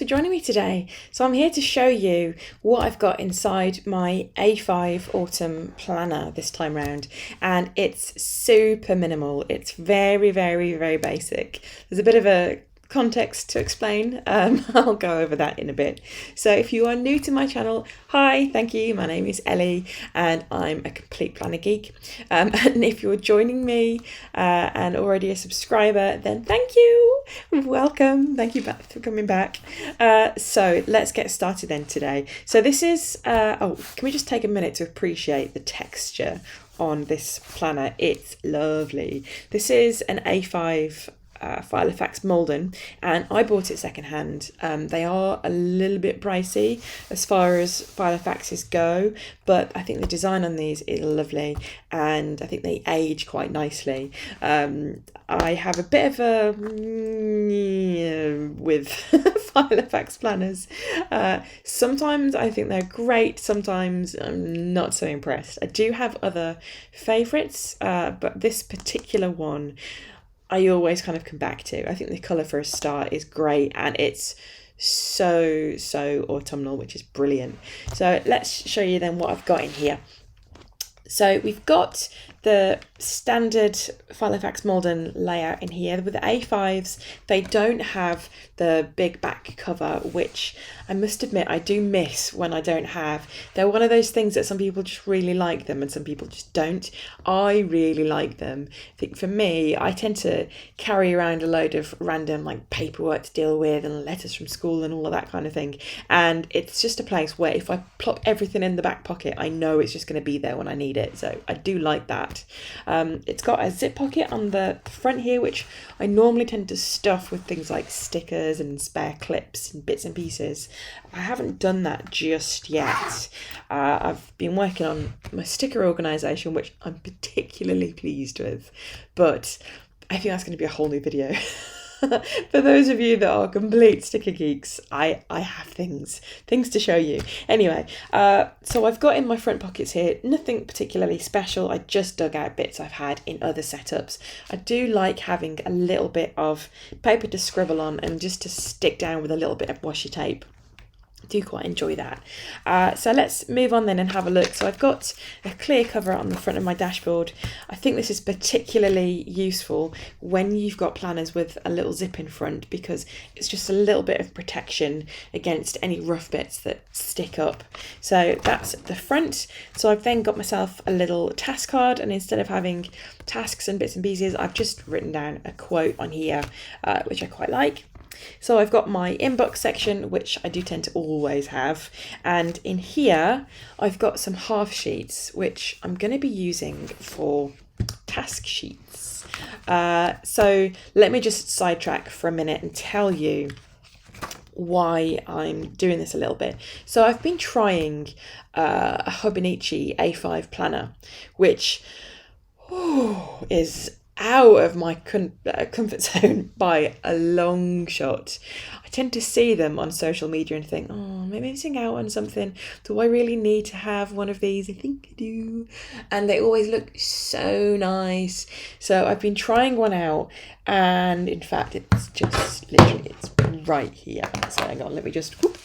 for joining me today. So I'm here to show you what I've got inside my A5 autumn planner this time round, and it's super minimal. It's very, very, very basic. There's a bit of a context to explain. I'll go over that in a bit. So if you are new to my channel, hi, thank you. My name is Ellie and I'm a complete planner geek. And if you're joining me and already a subscriber, then thank you. Welcome. Thank you for coming back. So let's get started then today. So this is, can we just take a minute to appreciate the texture on this planner? It's lovely. This is an A5 Filofax Malden, and I bought it secondhand. They are a little bit pricey as far as Filofaxes go, but I think the design on these is lovely and I think they age quite nicely. I have a bit of a with Filofax planners. Sometimes I think they're great, sometimes I'm not so impressed. I do have other favourites, but this particular one I always kind of come back to. I think the colour for a start is great and it's so autumnal, which is brilliant. So let's show you then what I've got in here. So we've got the standard Filofax Malden layout in here. With the A5s, they don't have the big back cover, which I must admit I do miss when I don't have. They're one of those things that some people just really like them and some people just don't. I really like them. I think for me, I tend to carry around a load of random like paperwork to deal with and letters from school and all of that kind of thing. And it's just a place where if I plop everything in the back pocket, I know it's just going to be there when I need it. So I do like that. It's got a zip pocket on the front here, which I normally tend to stuff with things like stickers and spare clips and bits and pieces. I haven't done that just yet. I've been working on my sticker organisation, which I'm particularly pleased with, but I think that's going to be a whole new video. For those of you that are complete sticker geeks, I have things to show you. Anyway, so I've got in my front pockets here, nothing particularly special. I just dug out bits I've had in other setups. I do like having a little bit of paper to scribble on and just to stick down with a little bit of washi tape. Do quite enjoy that. So let's move on then and have a look. So I've got a clear cover on the front of my dashboard. I think this is particularly useful when you've got planners with a little zip in front, because it's just a little bit of protection against any rough bits that stick up. So that's the front. So I've then got myself a little task card, and instead of having tasks and bits and pieces, I've just written down a quote on here, which I quite like. So I've got my inbox section, which I do tend to always have, and in here I've got some half sheets which I'm going to be using for task sheets. So let me just sidetrack for a minute and tell you why I'm doing this a little bit. So I've been trying a Hobonichi A5 planner, which is out of my comfort zone by a long shot. I tend to see them on social media and think, oh, maybe I'm missing out on something. Do I really need to have one of these? I think I do. And they always look so nice. So I've been trying one out, and in fact, it's just literally, it's right here. So hang on, let me just... Whoop.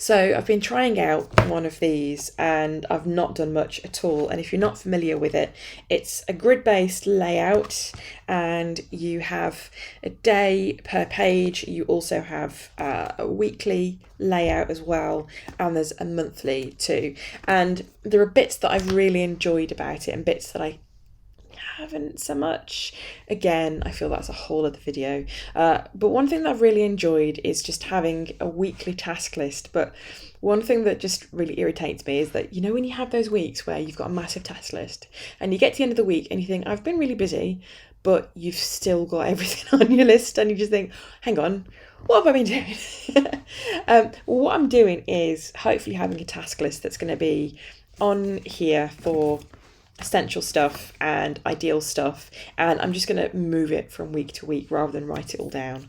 So I've been trying out one of these and I've not done much at all. And if you're not familiar with it, it's a grid-based layout and you have a day per page. You also have a weekly layout as well, and there's a monthly too. And there are bits that I've really enjoyed about it and bits that I haven't so much. Again, I feel that's a whole other video. But one thing that I've really enjoyed is just having a weekly task list. But one thing that just really irritates me is that, you know, when you have those weeks where you've got a massive task list and you get to the end of the week and you think, I've been really busy, but you've still got everything on your list and you just think, hang on, what have I been doing? What I'm doing is hopefully having a task list that's going to be on here for essential stuff and ideal stuff, and I'm just going to move it from week to week rather than write it all down.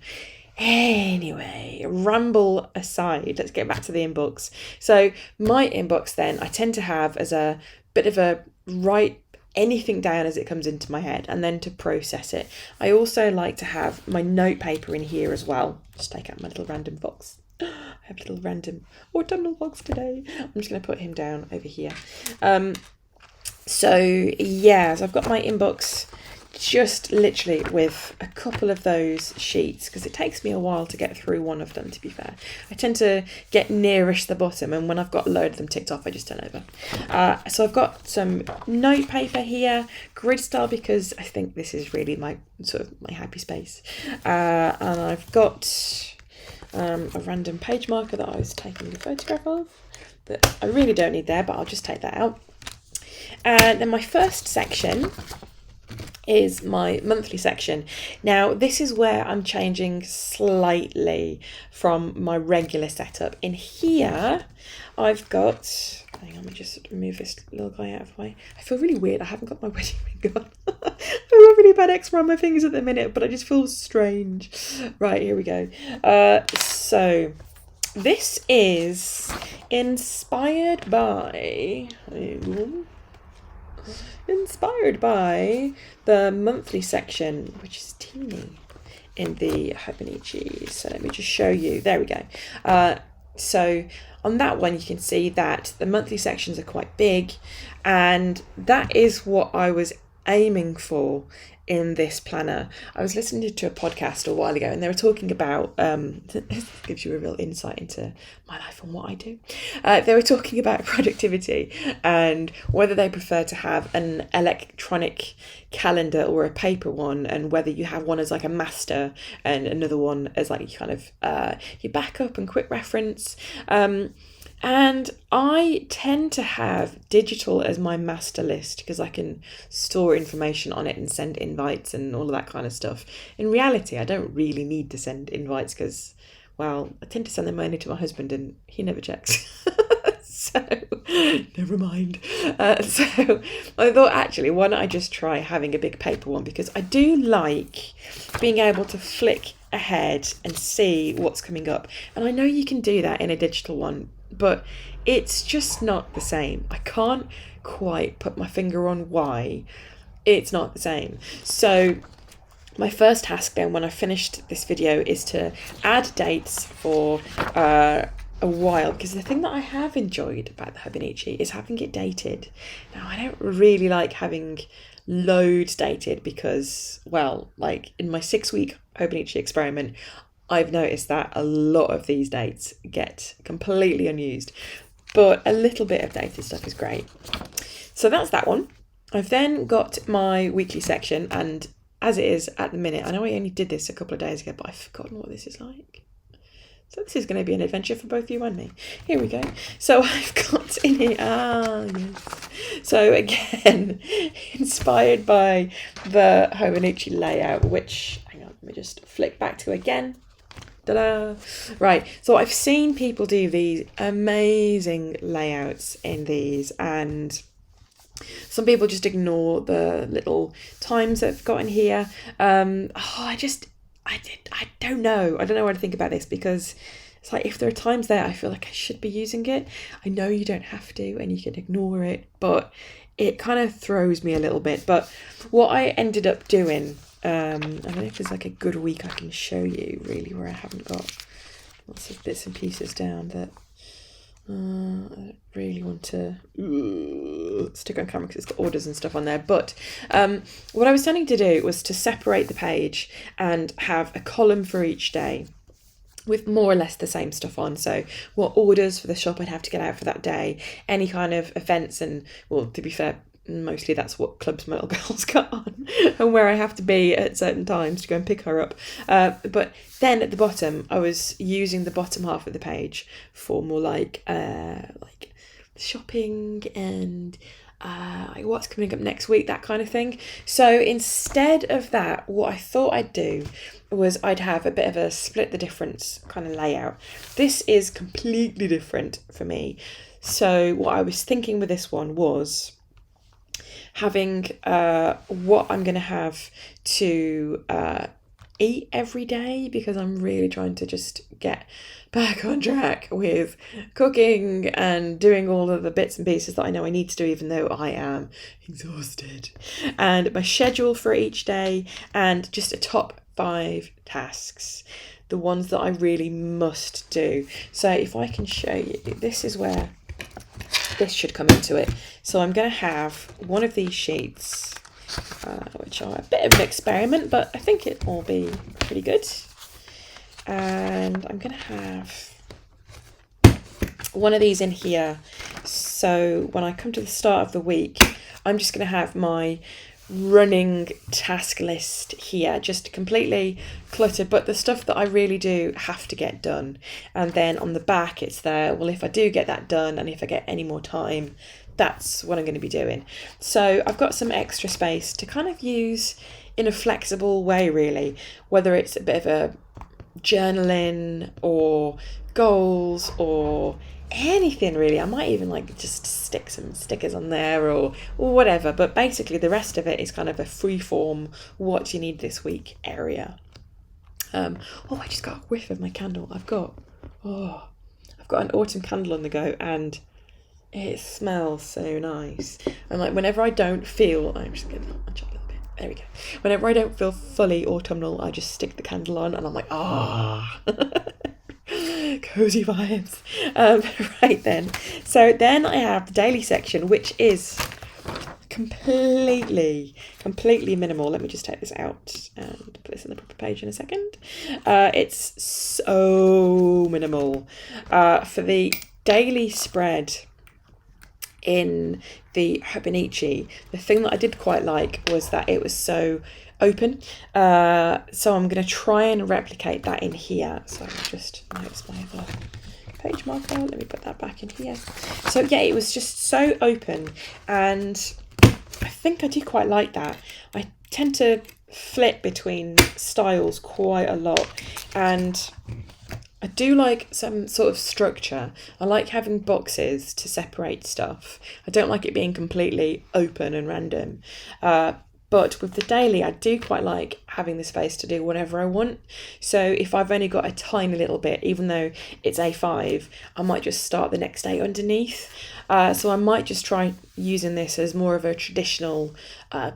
Anyway, ramble aside, let's get back to the inbox. So my inbox then, I tend to have as a bit of a right anything down as it comes into my head and then to process it. I also like to have my note paper in here as well. Just take out my little random fox. I have a little random autumnal fox today. I'm just going to put him down over here. So I've got my inbox just literally with a couple of those sheets, because it takes me a while to get through one of them, to be fair. I tend to get nearish the bottom, and when I've got a load of them ticked off, I just turn over. So I've got some note paper here, grid style, because I think this is really my happy space. And I've got a random page marker that I was taking a photograph of that I really don't need there, but I'll just take that out. And then my first section is my monthly section. Now, this is where I'm changing slightly from my regular setup. In here, I've got... Hang on, let me just move this little guy out of the way. I feel really weird. I haven't got my wedding ring on. I've got really bad eczema on my fingers at the minute, but I just feel strange. Right, here we go. So, this is inspired by... the monthly section, which is teeny in the Hobonichi. So let me just show you. There we go. So on that one, you can see that the monthly sections are quite big, and that is what I was aiming for in this planner. I was listening to a podcast a while ago, and they were talking about, this gives you a real insight into my life and what I do. They were talking about productivity and whether they prefer to have an electronic calendar or a paper one, and whether you have one as like a master and another one as like kind of your backup and quick reference. And I tend to have digital as my master list because I can store information on it and send invites and all of that kind of stuff. In reality, I don't really need to send invites because, well, I tend to send them only to my husband and he never checks. So, never mind. So I thought, actually, why don't I just try having a big paper one, because I do like being able to flick ahead and see what's coming up. And I know you can do that in a digital one, but it's just not the same. I can't quite put my finger on why it's not the same. So my first task then, when I finished this video, is to add dates for a while, because the thing that I have enjoyed about the Hobonichi is having it dated. Now, I don't really like having loads dated because, well, like in my 6-week Hobonichi experiment, I've noticed that a lot of these dates get completely unused, but a little bit of dated stuff is great. So that's that one. I've then got my weekly section, and as it is at the minute, I know I only did this a couple of days ago, but I've forgotten what this is like. So this is going to be an adventure for both you and me. Here we go. So I've got in here, yes. So again, inspired by the Hobonichi layout, which, hang on, let me just flick back to again. Ta-da! Right, so I've seen people do these amazing layouts in these, and some people just ignore the little times that I've got in here. I don't know. I don't know what to think about this, because it's like, if there are times there I feel like I should be using it. I know you don't have to and you can ignore it, but it kind of throws me a little bit. But what I ended up doing, I don't know if there's like a good week I can show you really where I haven't got lots of bits and pieces down that I don't really want to stick on camera because it's got orders and stuff on there. But what I was tending to do was to separate the page and have a column for each day with more or less the same stuff on. So what orders for the shop I'd have to get out for that day, any kind of events, and, well, to be fair, mostly that's what clubs my little girl's got on and where I have to be at certain times to go and pick her up. But then at the bottom, I was using the bottom half of the page for more like shopping and what's coming up next week, that kind of thing. So instead of that, what I thought I'd do was I'd have a bit of a split the difference kind of layout. This is completely different for me. So what I was thinking with this one was having what I'm going to have to eat every day because I'm really trying to just get back on track with cooking and doing all of the bits and pieces that I know I need to do, even though I am exhausted. And my schedule for each day, and just a top 5 tasks, the ones that I really must do. So if I can show you, this is where this should come into it. So I'm going to have one of these sheets, which are a bit of an experiment, but I think it will be pretty good. And I'm going to have one of these in here. So when I come to the start of the week, I'm just going to have my running task list here, just completely cluttered, but the stuff that I really do have to get done. And then on the back it's there, well, if I do get that done and if I get any more time, that's what I'm going to be doing. So I've got some extra space to kind of use in a flexible way, really, whether it's a bit of a journaling or goals or anything really. I might even like just stick some stickers on there or whatever, but basically the rest of it is kind of a free form what you need this week area. I just got a whiff of my candle. I've got an autumn candle on the go, and it smells so nice. And like whenever I don't feel, I'm just gonna nudge up a little bit. There we go. Whenever I don't feel fully autumnal, I just stick the candle on and I'm like, cozy vibes. Right then. So then I have the daily section, which is completely minimal. Let me just take this out and put this in the proper page in a second. It's so minimal. For the daily spread in the Hobonichi, the thing that I did quite like was that it was so open. So I'm going to try and replicate that in here. So I'll just notice my other page marker. Let me put that back in here. So yeah, it was just so open, and I think I do quite like that. I tend to flip between styles quite a lot, and I do like some sort of structure. I like having boxes to separate stuff. I don't like it being completely open and random. But with the daily, I do quite like having the space to do whatever I want. So if I've only got a tiny little bit, even though it's A5, I might just start the next day underneath. So I might just try using this as more of a traditional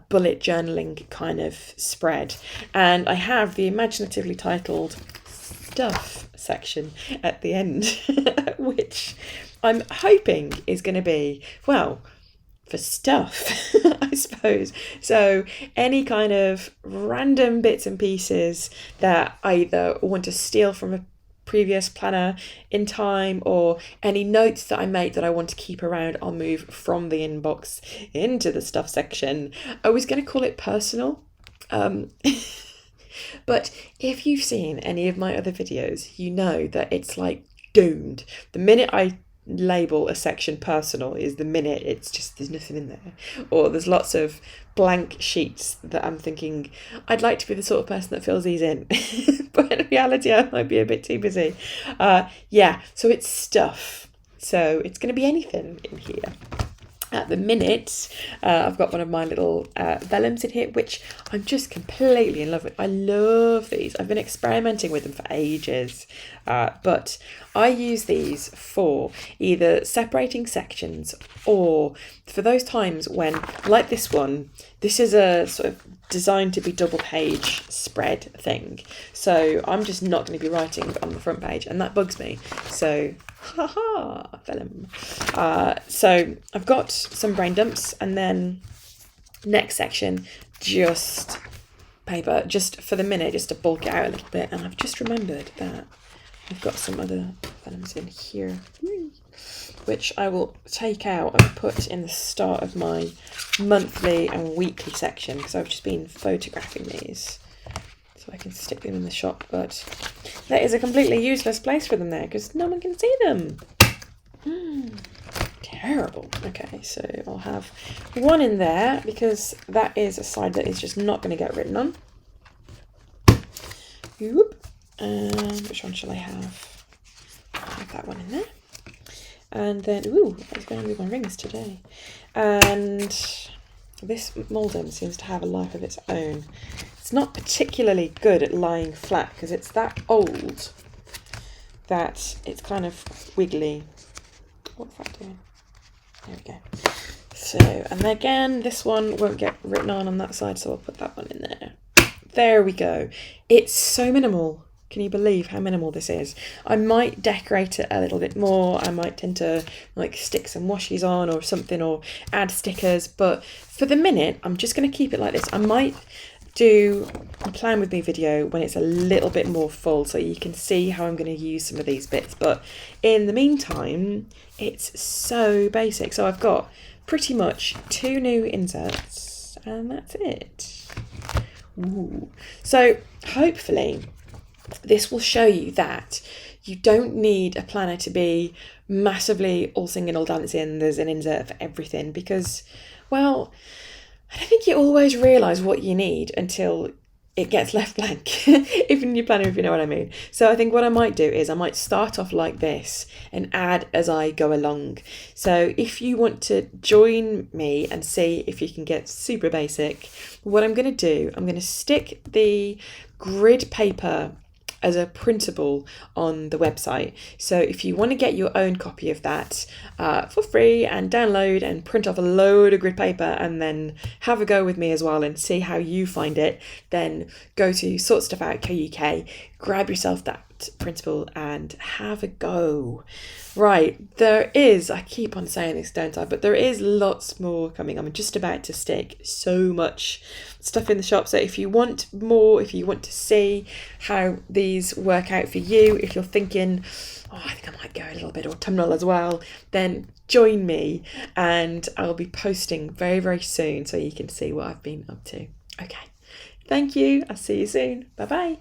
bullet journaling kind of spread. And I have the imaginatively titled Stuff section at the end, which I'm hoping is going to be, well, for stuff, I suppose. So any kind of random bits and pieces that I either want to steal from a previous planner in time, or any notes that I made that I want to keep around, I'll move from the inbox into the stuff section. I was going to call it personal. But if you've seen any of my other videos, you know that it's like doomed. The minute I label a section personal is the minute it's just there's nothing in there, or there's lots of blank sheets that I'm thinking I'd like to be the sort of person that fills these in. But in reality I might be a bit too busy. So it's stuff. So it's going to be anything in here. At the minute, I've got one of my little vellums in here, which I'm just completely in love with. I love these. I've been experimenting with them for ages, but I use these for either separating sections or for those times when, like this one, this is a sort of designed to be double page spread thing. So I'm just not going to be writing on the front page, and that bugs me. So vellum. So I've got some brain dumps, and then next section, just paper, just for the minute, just to bulk it out a little bit. And I've just remembered that I've got some other vellums in here, which I will take out and put in the start of my monthly and weekly section, because I've just been photographing these so I can stick them in the shop, but that is a completely useless place for them there because no one can see them. Terrible. Okay, so I'll have one in there because that is a side that is just not going to get written on. Whoop. And which one shall I have? I'll have that one in there. And then, I was going to move my rings today. And this Malden seems to have a life of its own. It's not particularly good at lying flat because it's that old that it's kind of wiggly. What's that doing? There we go. So, and again, this one won't get written on that side, so I'll put that one in there. There we go. It's so minimal. Can you believe how minimal this is? I might decorate it a little bit more. I might tend to like stick some washies on or something, or add stickers. But for the minute, I'm just going to keep it like this. I might do a plan with me video when it's a little bit more full so you can see how I'm going to use some of these bits. But in the meantime, it's so basic. So I've got pretty much 2 new inserts and that's it. Ooh. So hopefully this will show you that you don't need a planner to be massively all singing, all dancing. There's an insert for everything because, well, I don't think you always realise what you need until it gets left blank, even in your planner, if you know what I mean. So I think what I might do is I might start off like this and add as I go along. So if you want to join me and see if you can get super basic, what I'm going to do, I'm going to stick the grid paper as a printable on the website. So if you want to get your own copy of that for free and download and print off a load of grid paper and then have a go with me as well and see how you find it, then go to Sort Stuff Out UK, grab yourself that printable and have a go. Right, there is, I keep on saying this, don't I? But there is lots more coming. I'm just about to stick so much stuff in the shop. So if you want more, if you want to see how these work out for you, if you're thinking, oh, I think I might go a little bit autumnal as well, then join me and I'll be posting very, very soon so you can see what I've been up to. Okay, thank you. I'll see you soon. Bye-bye.